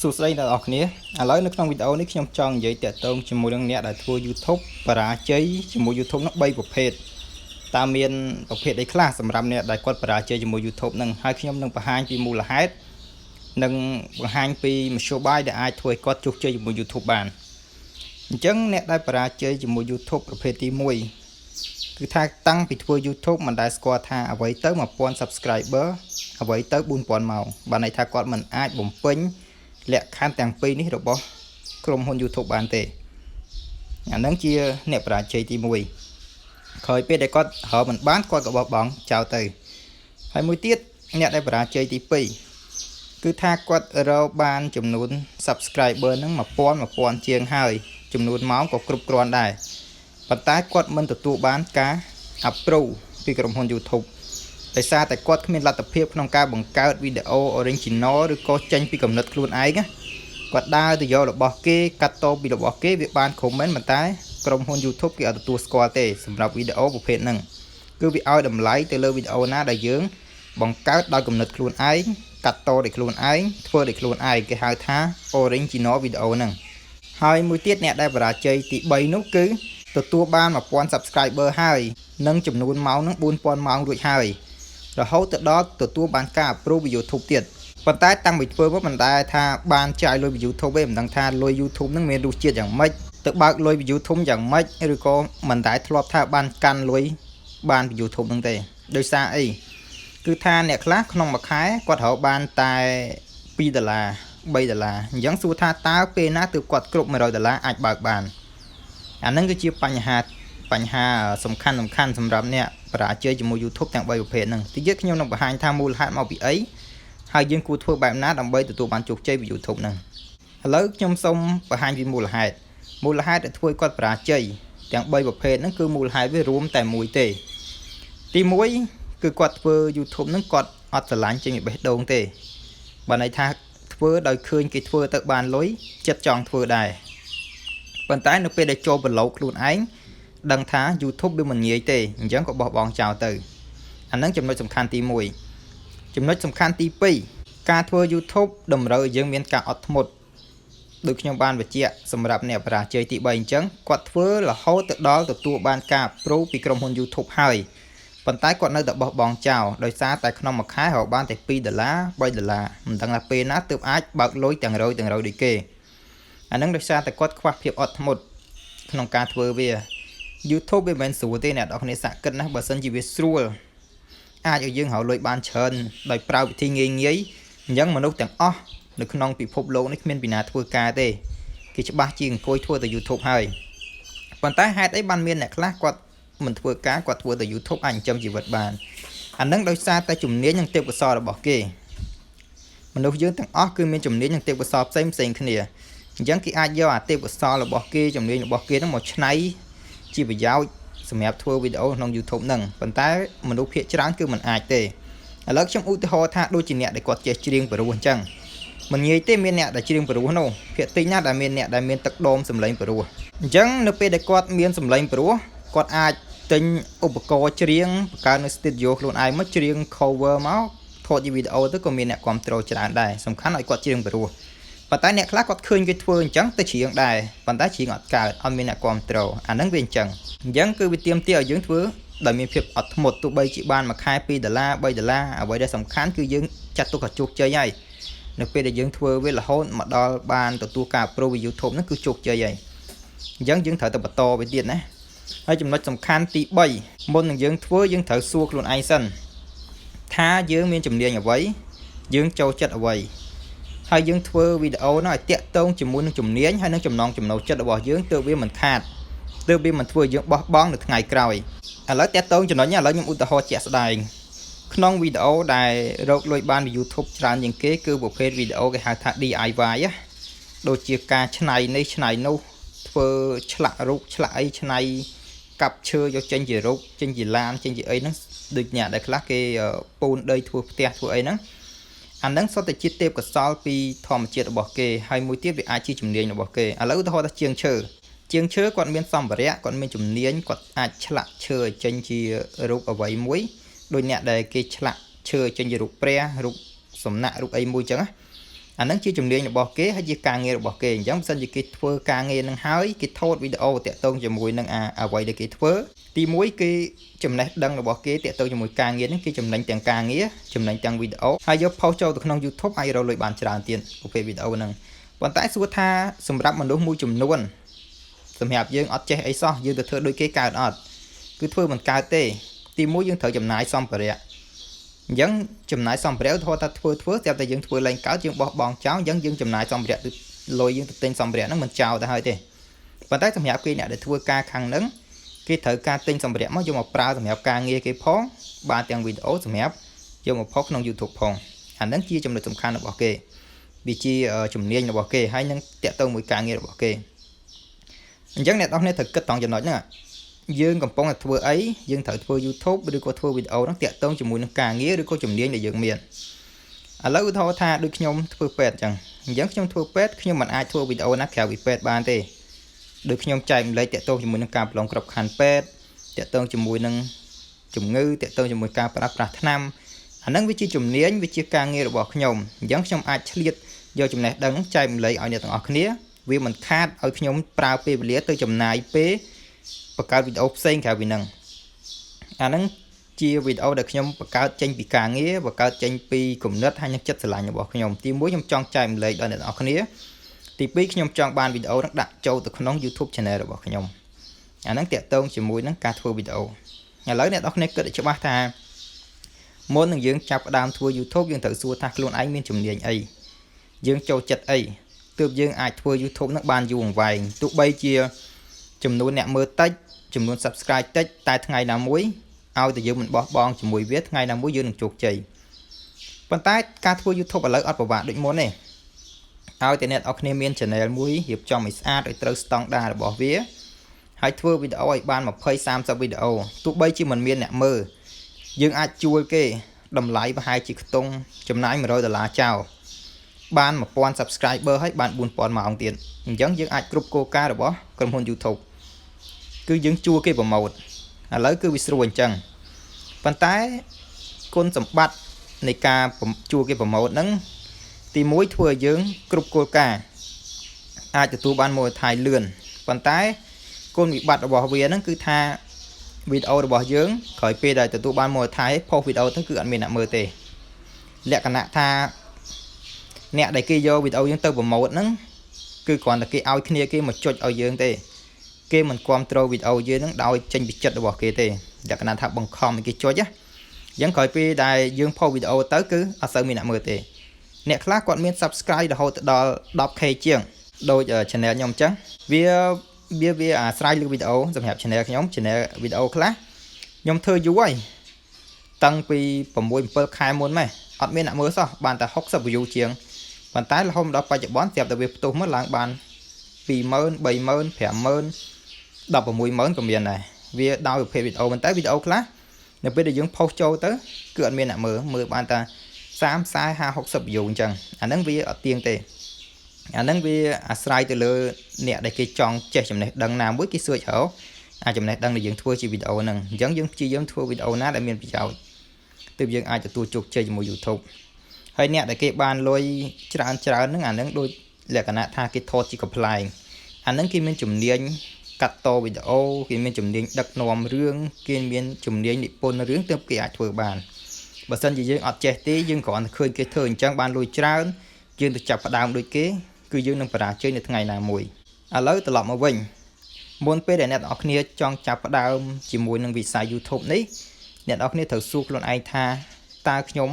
សួស្តីអ្នកនរគ្នាឥឡូវនៅក្នុងវីដេអូនេះខ្ញុំចង់និយាយតាក់ទងជាមួយនឹងអ្នកដែលធ្វើ YouTube បរាជ័យជាមួយ YouTube នោះ3ប្រភេទតើមានប្រភេទអីខ្លះសម្រាប់អ្នកដែលគាត់បរាជ័យជាមួយ YouTube នឹងហើយខ្ញុំនឹងបង្ហាញពីមូលហេតុនិងបង្ហាញពីមធ្យោបាយដែលអាចធ្វើឲ្យគាត់ជោគជ័យជាមួយ YouTube បានអញ្ចឹងអ្នកដែលបរាជ័យជាមួយ YouTube ប្រភេទទី1គឺថាតាំងពីធ្វើ YouTube មិនដែលស្គាល់ថាអ្វីទៅ 1000 Subscriber អ្វីទៅ 4000 ម៉ោងបានន័យថាគាត់មិនអាចបំពេញលក្ខខណ្ឌទាំងពីរនេះរបស់ក្រុមហ៊ុន YouTube បានទេអានឹងជាអ្នកបរាជ័យទី1ក្រោយពេលដែលគាត់រកមិនបានគាត់ក៏បោះបង់ចោលទៅហើយមួយទៀតអ្នកដែលបរាជ័យទី2គឺថាគាត់រកបានចំនួន Subscriber នឹង1000ជាងហើយចំនួនម៉ោងក៏គ្រប់គ្រាន់ដែរប៉ុន្តែគាត់មិនទទួលបានការ approve ពីក្រុមហ៊ុន YouTube ដោយសារតែគាត់គ្មានលទ្ធភាពក្នុងការបង្កើតវីដេអូ original ឬក៏ចេញពីគំនិតខ្លួនឯងគាត់ដើរទៅយករបស់គេកាត់តពីរបស់គេវាបាន comment ប៉ុន្តែក្រុមហ៊ុន YouTube គេអត់ទទួលស្គាល់ទេសម្រាប់វីដេអូប្រភេទហ្នឹងគឺវាឲ្យតម្លៃទៅលើវីដេអូណាដែលយើងបង្កើតដោយគំនិតខ្លួនឯងកាត់តដោយខ្លួនឯងធ្វើដោយខ្លួនឯងគេហៅថា original វីដេអូហ្នឹងហើយមួយទៀតអ្នកដែលបរាជ័យទី3នោះគឺទទួលបាន 1000 Subscriber ហើយនិងចំនួនម៉ោងនឹង 4000 ម៉ោងរួចហើយរហូតទៅដល់ទទួលបានការ approve ពី YouTube ទៀតប៉ុន្តែតាំងពីធ្វើមកមិនដែលថាបានចាយលុយពី YouTube ទេមិនដឹងថាលុយ YouTube នឹងមានរសជាតិយ៉ាងម៉េចទៅបើកលុយពី YouTube យ៉ាងម៉េចឬក៏មិនដែលធ្លាប់ថាបានកាន់លុយបានពី YouTube នឹងទេដោយសារអីគឺថាអ្នកខ្លះក្នុងមួយខែគាត់រកបានតែ$2 $3 អញ្ចឹងសួរថាតើពេលណាទើបគាត់គ្រប់$100អាចបើកបានអាហ្នឹងគឺជាបញ្ហាសំខាន់សម្រាប់អ្នកបរាជ័យជាមួយ YouTube ទាំង3ប្រភេទហ្នឹងទីទៀតខ្ញុំនឹងបង្ហាញថាមូលហេតុមកពីអីហើយយើងគួរធ្វើបែបណាដើម្បីទទួលបានជោគជ័យពី YouTube ហ្នឹងឥឡូវខ្ញុំសូមបង្ហាញពីមូលហេតុដែលធ្វើឲ្យគាត់បរាជ័យទាំង3ប្រភេទហ្នឹងគឺមូលហេតុវារួមតែមួយទេទី1គឺគាត់ធ្វើ YouTube ហ្នឹងគាត់អត់ស្រឡាញ់ចេញពីបេះដូងទេបើន័យថាធ្វើដោយឃើញគេធ្វើទៅបានលុយចិត្តចង់ធ្វើដែរប៉ុន្តែនៅពេលដែលចូលប្រឡូកខ្លួនឯងដឹងថា YouTube វាមិនងាយទេអញ្ចឹងក៏បោះបង់ចោលទៅអាហ្នឹងចំណុចសំខាន់ទី1ចំណុចសំខាន់ទី2ការធ្វើ YouTube តម្រូវឲ្យយើងមានការអត់ធ្មត់ដូចខ្ញុំបានបញ្ជាក់សម្រាប់អ្នកបរាជ័យទី3អញ្ចឹងគាត់ធ្វើរហូតទៅដល់ទទួលបានការ approve ពីក្រុមហ៊ុន YouTube ហើយប៉ុន្តែគាត់នៅតែបោះបង់ចោលដោយសារតែក្នុងមួយខែរកបានតែ$2 $3មិនដឹងថាពេលណាទើបអាចបើកលុយទាំងរយដូចគេអាហ្នឹងដោយសារតែគាត់ខ្វះភាពអត់ធ្មត់ក្នុងការធ្វើវា YouTube វាមិនមែនស្រួលទេអ្នកនរគ្នាសាកគិតណាបើសិនជាវាស្រួលអាចឲ្យយើងរកលុយបានច្រើនដោយប្រើវិធីងាយអញ្ចឹងមនុស្សទាំងអស់នៅក្នុងពិភពលោកនេះគ្មានពីណាធ្វើការទេគេច្បាស់ជាអង្គុយធ្វើតែ YouTube ហើយប៉ុន្តែហេតុអីបានមានអ្នកខ្លះគាត់មិនធ្វើការគាត់ធ្វើតែ YouTube អាចចិញ្ចឹមជីវិតបានអានឹងដោយសារតែជំនាញនិងទេពកោសល្យរបស់គេមនុស្សយើងទាំងអស់គឺមានជំនាញនិងទេពកោសល្យផ្សេងគ្នាអញ្ចឹងគេអាចយកអាទេពកោសល្យរបស់គេជំនាញរបស់គេហ្នឹងមកច្នៃជាប្រយោជន៍សម្រាប់ធ្វើវីដេអូក្នុង YouTube ហ្នឹងប៉ុន្តែមនុស្សភាគច្រើនគឺមិនអាចទេឥឡូវខ្ញុំឧទាហរណ៍ថាដូចជាអ្នកដែលគាត់ចេះច្រៀងព្រោះអញ្ចឹងមិនងាយទេមានអ្នកដែលច្រៀងព្រោះនោះភាគតិចណាស់ដែលមានអ្នកដែលមានទឹកដមសម្លេងព្រោះអញ្ចឹងនៅពេលដែលគាត់មានសម្លេងព្រោះគាត់អាចទិញឧបករណ៍ច្រៀងបង្កើតនៅ studio ខ្លួនឯងមកច្រៀង cover មកថតជាវីដេអូទៅក៏មានអ្នកគាំទ្រច្រើនដែរសំខាន់ឲ្យគាត់ច្រៀងព្រោះប៉ុន្តែអ្នកខ្លះគាត់ឃើញគេធ្វើអញ្ចឹងទៅច្រៀងដែរប៉ុន្តែច្រៀងអត់កើតអត់មានអ្នកគាំទ្រអាហ្នឹងវាអញ្ចឹងគឺវាទាមទារឲ្យយើងធ្វើដោយមានភាពអត់ធ្មត់ទោះបីជាបានមួយខែ$2 $3អ្វីដែលសំខាន់គឺយើងចាត់ទុកថាជោគជ័យហើយនៅពេលដែលយើងធ្វើវារហូតមកដល់បានទទួលការ approve ពី YouTube ហ្នឹងគឺជោគជ័យហើយអញ្ចឹងយើងត្រូវតែបន្តទៅទៀតណាហើយចំណុចសំខាន់ទី3មុននឹងយើងធ្វើយើងត្រូវសួរខ្លួនឯងសិនថាយើងមានជំនាញអ្វីយើងចូលចិត្តអ្វីហើយយើងធ្វើវីដេអូនោះឲ្យតាក់ទងជាមួយនឹងជំនាញហើយនឹងចំណង់ចំណូលចិត្តរបស់យើងទើបវាមិនខាតទើបវាមិនធ្វើយើងបោះបង់នៅថ្ងៃក្រោយឥឡូវតាក់ទងចំណុចនេះឥឡូវខ្ញុំឧទាហរណ៍ជាក់ស្ដែងក្នុងវីដេអូដែលរកលុយបានពី YouTube ច្រើនជាងគេគឺប្រភេទវីដេអូគេហៅថា DIY ដូចជាការច្នៃនេះច្នៃនោះធ្វើឆ្លាក់រូបឆ្លាក់អីច្នៃកាប់ឈើយកចេញជារូបចេញជាឡានចេញជាអីហ្នឹងដូចអ្នកដែលខ្លះគេពូនដីធ្វើផ្ទះធ្វើអីហ្នឹងអាហ្នឹងសុទ្ធតែជាទេពកោសល្យពីធម្មជាតិរបស់គេហើយមួយទៀតវាអាចជាជំនាញរបស់គេឥឡូវឧទាហរណ៍ថាជាងឈើគាត់មានសម្ភារៈគាត់មានជំនាញគាត់អាចឆ្លាក់ឈើឲ្យចេញជារូបអ្វីមួយដូចអ្នកដែលគេឆ្លាក់ឈើចេញជារូបព្រះរូបសំណាក់រូបអីមួយចឹងណា អានឹងជាជំនាញរបស់គេហើយជាការងាររបស់គេអញ្ចឹងបើសិនជាគេធ្វើការងារនឹងហើយគេថតវីដេអូតាក់ទងជាមួយនឹងអ្វីដែលគេធ្វើទី1គេចំណេះដឹងរបស់គេតាក់ទងជាមួយការងារហ្នឹងគេចំណេញទាំងការងារចំណេញទាំងវីដេអូហើយយកផុសចូលទៅក្នុង YouTube អាចរកលុយបានច្រើនទៀតប្រភេទវីដេអូហ្នឹងប៉ុន្តែសួរថាសម្រាប់មនុស្សមួយចំនួនសម្រាប់យើងអត់ចេះអីសោះយើងទៅធ្វើដូចគេកើតអត់គឺធ្វើមិនកើតទេទី1យើងត្រូវចំណាយសម្ភារៈអញ្ចឹងចំណាយសម្ភារៈថាធ្វើស្រាប់តែយើងធ្វើឡើងកើតយើងបោះបង់ចោលអញ្ចឹងយើងចំណាយសម្ភារៈលុយយើងទៅទិញសម្ភារៈហ្នឹងមិនចោលទៅហើយទេប៉ុន្តែសម្រាប់គេអ្នកដែលធ្វើការខាងហ្នឹងគេត្រូវការទិញសម្ភារៈមកយកមកប្រើសម្រាប់ការងារគេផងបានទាំងវីដេអូសម្រាប់យកមកផុសក្នុង YouTube ផងអាហ្នឹងជាចំណុចសំខាន់របស់គេវាជាជំនាញរបស់គេហើយនឹងតាក់ទងមួយការងាររបស់គេអញ្ចឹងអ្នកនរគ្នាត្រូវគិតត្រង់ចំណុចហ្នឹងយើងកំពុងតែធ្វើអីយើងត្រូវធ្វើ YouTube ឬក៏ធ្វើវីដេអូហ្នឹងតាក់ទងជាមួយនឹងការងារឬក៏ជំនាញដែលយើងមានឥឡូវឧទាហរណ៍ថាដូចខ្ញុំធ្វើពេទ្យអញ្ចឹងខ្ញុំធ្វើពេទ្យខ្ញុំមិនអាចធ្វើវីដេអូណាក្រៅពីពេទ្យបានទេដូចខ្ញុំចែកម្លែកតាក់ទងជាមួយនឹងការប្រឡងក្របខ័ណ្ឌពេទ្យតាក់ទងជាមួយនឹងជំងឺតាក់ទងជាមួយការប្រើប្រាស់ថ្នាំអាហ្នឹងវាជាជំនាញវាជាការងាររបស់ខ្ញុំអញ្ចឹងខ្ញុំអាចឆ្លៀតយកចំណេះដឹងចែកម្លែកឲ្យអ្នកទាំងអស់គ្នាវាមិនខាតឲ្យខ្ញុំប្រើពេលវេលាទៅចំណាយពេលបង្កើតវីដេអូផ្សេងក្រៅពីហ្នឹងអាហ្នឹងជាវីដេអូដែលខ្ញុំបង្កើតចេញពីការងារបង្កើតចេញពីគំនិតហើយនឹងចិត្តស្រឡាញ់របស់ខ្ញុំទី1ខ្ញុំចង់ចែកម្លែកដល់អ្នកទាំងអស់គ្នាទី2ខ្ញុំចង់បានវីដេអូហ្នឹងដាក់ចូលទៅក្នុង YouTube Channel របស់ខ្ញុំអាហ្នឹងតាក់ទងជាមួយនឹងការធ្វើវីដេអូឥឡូវអ្នកទាំងអស់គ្នាគិតឲ្យច្បាស់ថាមុននឹងយើងចាប់ផ្ដើមធ្វើ YouTube យើងត្រូវសួរថាខ្លួនឯងមានជំនាញអីយើងចូលចិត្តអីទើបយើងអាចធ្វើ YouTube ហ្នឹងបានយូរអង្វែងទោះបីជាចំនួនអ្នកមើលតិចចំនួន Subscribe តិចតែថ្ងៃណាមួយឲ្យតែយើងមិនបោះបង់ជាមួយវាថ្ងៃណាមួយយើងនឹងជោគជ័យប៉ុន្តែការធ្វើ YouTube ឥឡូវអត់ពិបាកដូចមុនទេឲ្យតែអ្នកនរគ្នាមាន channel មួយរៀបចំឲ្យស្អាតឲ្យត្រូវស្តង់ដាររបស់វាហើយធ្វើវីដេអូឲ្យបាន20 30វីដេអូទោះបីជាមិនមានអ្នកមើលយើងអាចជួលគេតម្លៃប្រហែលជាខ្ទង់ចំណាយ$100ចោលបាន1000 subscriber ហើយបាន4000ម៉ោងទៀតអញ្ចឹងយើងអាចគ្រប់គោលការណ៍របស់ក្រុមហ៊ុន YouTube គឺយើងជួលគេប្រម៉ូទឥឡូវគឺវាស្រួលអញ្ចឹងប៉ុន្តែគុណសម្បត្តិនៃការជួលគេប្រម៉ូទហ្នឹងទី1ធ្វើឲ្យយើងគ្រប់គោលការណ៍អាចទទួលបានមូលដ្ឋានលឿនប៉ុន្តែគុណវិបត្តិរបស់វាហ្នឹងគឺថាវីដេអូរបស់យើងក្រោយពេលដែលទទួលបានមូលដ្ឋានផុសវីដេអូទៅគឺអត់មានអ្នកមើលទេលក្ខណៈថាអ្នកដែលគេយកវីដេអូយើងទៅប្រម៉ូទហ្នឹងគឺគ្រាន់តែគេឲ្យគ្នាគេមកចុចឲ្យយើងទេគេមិនគ្រប់គ្រងវីដេអូយើងហ្នឹងដោយចេញពីចិត្តរបស់គេទេលក្ខណៈថាបង្ខំឲ្យគេចុចអញ្ចឹងក្រោយពេលដែលយើងផុសវីដេអូទៅគឺអត់សូវមានអ្នកមើលទេអ្នកខ្លះគាត់មាន Subscribe រហូតដល់ 10k ជាងដូច channel ខ្ញុំអញ្ចឹងវាអាស្រ័យលើវីដេអូសម្រាប់ channel ខ្ញុំ channel វីដេអូខ្លះខ្ញុំធ្វើយូរហើយតាំងពី6 7ខែមុនម៉េះអត់មានអ្នកមើលសោះបានតែ60 view ជាងប៉ុន្តែរហូតដល់បច្ចុប្បន្នស្រាប់តែវាផ្ទុះមកឡើងបាន20000 30000 50000 160,000ក៏មានដែរវាដោយប្រភេទវីដេអូប៉ុន្តែវីដេអូខ្លះនៅពេលដែលយើងផុសចូលទៅគឺអត់មានអ្នកមើលបានតែ30 40 50 60 view អញ្ចឹងអាហ្នឹងវាអត់ទៀងទេអាហ្នឹងវាអាស្រ័យទៅលើអ្នកដែលគេចង់ចេះចំណេះដឹងណាមួយគេសួរចោលអាចចំណេះដឹងដែលយើងធ្វើជាវីដេអូហ្នឹងអញ្ចឹងយើងព្យាយាមធ្វើវីដេអូណាដែលមានប្រយោជន៍ទើបយើងអាចទទួលជោគជ័យជាមួយ YouTube ហើយអ្នកដែលគេបានលុយច្រើនហ្នឹងអាហ្នឹងដូចលក្ខណៈថាគេថតជាកំ pl ែងអាហ្នឹងគេមានជំនាញកាត់តវីដេអូគេមានជំនាញដឹកនាំរឿងគេមានជំនាញនិពន្ធរឿងទើបគេអាចធ្វើបានបើសិនជាយើងអត់ចេះទេយើងគ្រាន់តែឃើញគេធ្វើអញ្ចឹងបានលុយច្រើនយើងទៅចាប់ផ្ដើមដូចគេគឺយើងនឹងបរាជ័យនៅថ្ងៃណាមួយឥឡូវត្រឡប់មកវិញមុនពេលដែលអ្នកនរគ្នាចង់ចាប់ផ្ដើមជាមួយនឹងវិស័យ YouTube នេះអ្នកនរគ្នាត្រូវសួរខ្លួនឯងថាតើខ្ញុំ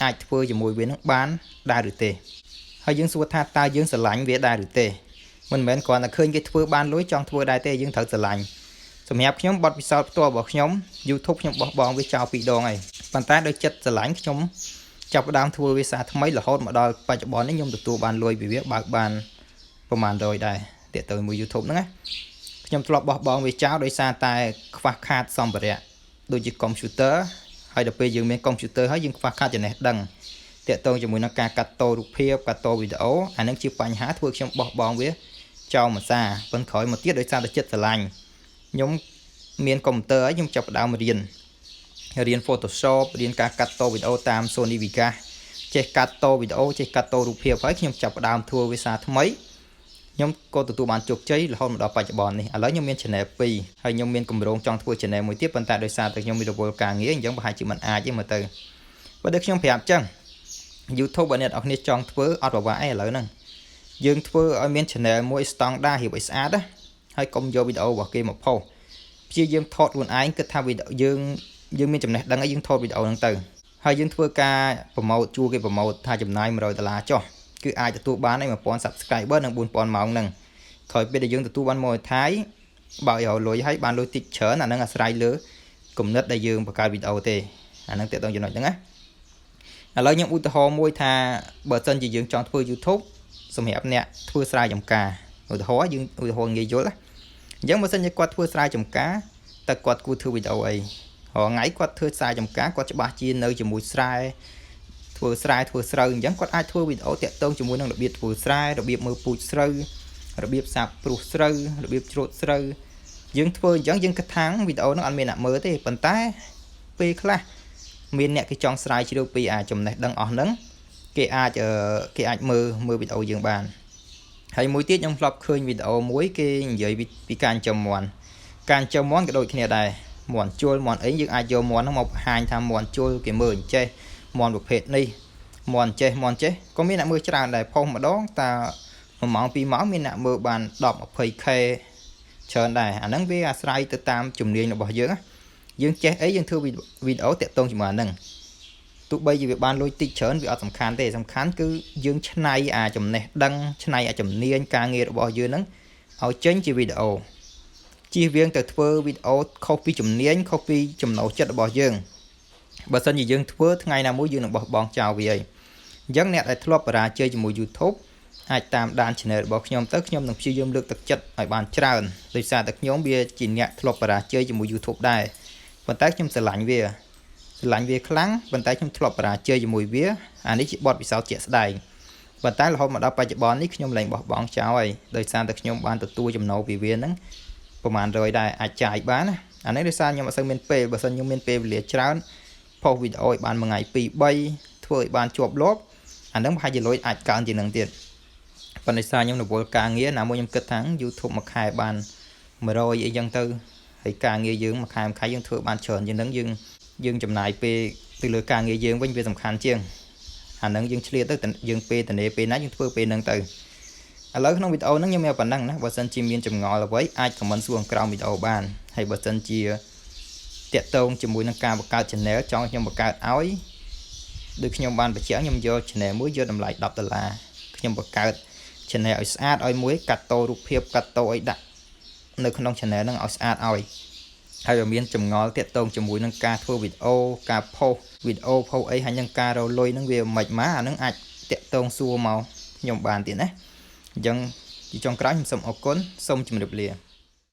អាចធ្វើជាមួយវានឹងបានដែរឬទេហើយយើងសួរថាតើយើងស្រឡាញ់វាដែរឬទេមិនមែនគ្រាន់តែឃើញគេធ្វើបានលុយចង់ធ្វើដែរទេយើងត្រូវស្រឡាញ់សម្រាប់ខ្ញុំបទពិសោធន៍ផ្ទាល់របស់ខ្ញុំ YouTube ខ្ញុំបោះបង់វាចោល2ដងហើយប៉ុន្តែដោយចិត្តស្រឡាញ់ខ្ញុំចាប់ផ្ដើមធ្វើវាសាថ្មីរហូតមកដល់បច្ចុប្បន្ននេះខ្ញុំទទួលបានលុយពីវាបើកបានប្រហែល100ដែរទាក់ទងមួយ YouTube ហ្នឹងណាខ្ញុំធ្លាប់បោះបង់វាចោលដោយសារតែខ្វះខាតសម្ភារៈដូចជា computer ហើយដល់ពេលយើងមាន computer ហើយយើងខ្វះខាតចំណេះដឹងទាក់ទងជាមួយនឹងការកាត់តរូបភាពកាត់តវីដេអូអានឹងជាបញ្ហាធ្វើខ្ញុំបោះបង់វាចោលមួយសារប៉ុន្តែក្រោយមកទៀតដោយសារតែចិត្តស្រឡាញ់ខ្ញុំមានកុំព្យូទ័រហើយខ្ញុំចាប់ផ្ដើមរៀន Photoshop រៀនការកាត់តវីដេអូតាម Sony Vegas ចេះកាត់តវីដេអូចេះកាត់តរូបភាពហើយខ្ញុំចាប់ផ្ដើមធ្វើវាសាថ្មីខ្ញុំក៏ទទួលបានជោគជ័យរហូតមកដល់បច្ចុប្បន្ននេះឥឡូវខ្ញុំមាន channel 2ហើយខ្ញុំមានគម្រោងចង់ធ្វើ channel មួយទៀតប៉ុន្តែដោយសារតែខ្ញុំមានរវល់ការងារអញ្ចឹងប្រហែលជាមិនអាចទេមើលទៅបើដូចខ្ញុំប្រាប់ចឹង YouTube បើអ្នកនរគ្នាចង់ធ្វើអត់ពិបាកអីឥឡូវហ្នឹងយើងធ្វើឲ្យមាន channel មួយស្តង់ដាររៀបឲ្យស្អាតណាហើយកុំយកវីដេអូរបស់គេមកផុសព្យាយាមថតខ្លួនឯងគិតថាវីដេអូយើងមានចំណេះដឹងឲ្យយើងថតវីដេអូហ្នឹងទៅហើយយើងធ្វើការប្រម៉ូទជួគេប្រម៉ូទថាចំណាយ$100ចុះគឺអាចទទួលបានឲ្យ1000 subscriber និង4000ម៉ោងហ្នឹងក្រោយពេលដែលយើងទទួលបាន1ថៃបើឲ្យលុយឲ្យបានលុយតិចច្រើនអាហ្នឹងអាស្រ័យលើគំនិតដែលយើងបង្កើតវីដេអូទេអាហ្នឹងតើតើចំណុចហ្នឹងណាឥឡូវខ្ញុំឧទាហរណ៍មួយថាបើសិនជាយើងចង់ធ្វើ YouTube សម្រាប់អ្នកធ្វើស្រែចម្ការឧទាហរណ៍យើងឧទាហរណ៍ងាយយល់ណាអញ្ចឹងបើសិនជាគាត់ធ្វើស្រែចម្ការតើគាត់គួរធ្វើវីដេអូអីរាល់ថ្ងៃគាត់ធ្វើស្រែចម្ការគាត់ច្បាស់ជានៅជាមួយស្រែធ្វើស្រែធ្វើស្រូវអញ្ចឹងគាត់អាចធ្វើវីដេអូតាក់ទងជាមួយនឹងរបៀបធ្វើស្រែរបៀបមើលពូជស្រូវរបៀបសាបព្រុសស្រូវរបៀបច្រូតស្រូវយើងធ្វើអញ្ចឹងយើងគិតថាវីដេអូហ្នឹងអត់មានអ្នកមើលទេប៉ុន្តែពេលខ្លះមានអ្នកគេចង់ស្រាវជ្រាវពីចំណេះដឹងអស់ហ្នឹងគេអាចមើលវីដេអូយើងបានហើយមួយទៀតខ្ញុំធ្លាប់ឃើញវីដេអូមួយគេនិយាយពីការចិញ្ចឹមមាន់ការចិញ្ចឹមមាន់ក៏ដូចគ្នាដែរមាន់ជល់មាន់អីយើងអាចយកមាន់ហ្នឹងមកបង្ហាញថាមាន់ជល់គេមើលអញ្ចេះមាន់ប្រភេទនេះមាន់ចេះក៏មានអ្នកមើលច្រើនដែរផុសម្ដងតើ1ម៉ោង2ម៉ោងមានអ្នកមើលបាន 10-20k ច្រើនដែរអាហ្នឹងវាអាស្រ័យទៅតាមជំនាញរបស់យើងណាយើងចេះអីយើងធ្វើវីដេអូតាក់ទងជាមួយអាហ្នឹងទោះបីជាវាបានលុយតិចច្រើនវាអត់សំខាន់ទេសំខាន់គឺយើងច្នៃចំណេះដឹងច្នៃជំនាញការងាររបស់យើងហ្នឹងឲ្យចេញជាវីដេអូជៀសវាងទៅធ្វើវីដេអូខុសពីជំនាញខុសពីចំណូលចិត្តរបស់យើងបើសិនជាយើងធ្វើថ្ងៃណាមួយយើងនឹងបោះបង់ចោលវាហើយអញ្ចឹងអ្នកដែលធ្លាប់បរាជ័យជាមួយ YouTube អាចតាមដាន channel របស់ខ្ញុំទៅខ្ញុំនឹងព្យាយាមលើកទឹកចិត្តឲ្យបានច្រើនដោយសារតែខ្ញុំវាជាអ្នកធ្លាប់បរាជ័យជាមួយ YouTube ដែរប៉ុន្តែខ្ញុំស្រឡាញ់វាខ្លាំងប៉ុន្តែខ្ញុំធ្លាប់បរាជ័យជាមួយវាអានេះជាបទពិសោធន៍ជាក់ស្ដែងប៉ុន្តែរហូតមកដល់បច្ចុប្បន្ននេះខ្ញុំលែងបោះបង់ចោលហើយដោយសារតែខ្ញុំបានទទួលចំណូលពីវាហ្នឹងប្រហែល100ដែរអាចចាយបានណាអានេះដោយសារខ្ញុំអត់សូវមានពេលបើសិនខ្ញុំមានពេលវេលាច្រើនផុសវីដេអូឲ្យបានមួយថ្ងៃ2-3ធ្វើឲ្យបានជាប់លាប់អាហ្នឹងប្រហែលជាលុយអាចកើនជាងនឹងទៀតប៉ុន្តែសារខ្ញុំរវល់ការងារណាមួយខ្ញុំគិតថា YouTube មួយខែបាន100អីចឹងទៅហើយការងារយើងមួយខែយើងធ្វើបានច្រើនជាងនឹងយើងចំណាយពេលទៅលើការងារយើងវិញវាសំខាន់ជាងអាហ្នឹងយើងឆ្លៀតទៅយើងពេលតនេពេលណាយើងធ្វើពេលហ្នឹងទៅឥឡូវក្នុងវីដេអូហ្នឹងខ្ញុំមានប៉ុណ្ណឹងណាបើសិនជាមានចម្ងល់អ្វីអាច comment សួរក្រោមវីដេអូបានហើយបើសិនជាតាក់ទងជាមួយនឹងការបង្កើត channel ចង់ខ្ញុំបង្កើតឲ្យដូចខ្ញុំបានបញ្ជាក់ខ្ញុំយក channel មួយយកតម្លៃ$10ខ្ញុំបង្កើត channel ឲ្យស្អាតឲ្យមួយកាត់តរូបភាពកាត់តឲ្យដាក់នៅក្នុង channel ហ្នឹងឲ្យស្អាតឲ្យហើយមានចម្ងល់តាក់ទងជាមួយនឹងការធ្វើវីដេអូការផុសវីដេអូផុសអីហើយនឹងការរលុយហ្នឹងវាមិនម៉ាអាហ្នឹងអាចតាក់ទងសួរមកខ្ញុំបានទៀតណាអញ្ចឹងជាចុងក្រោយខ្ញុំសូមអរគុណសូមជម្រាបលា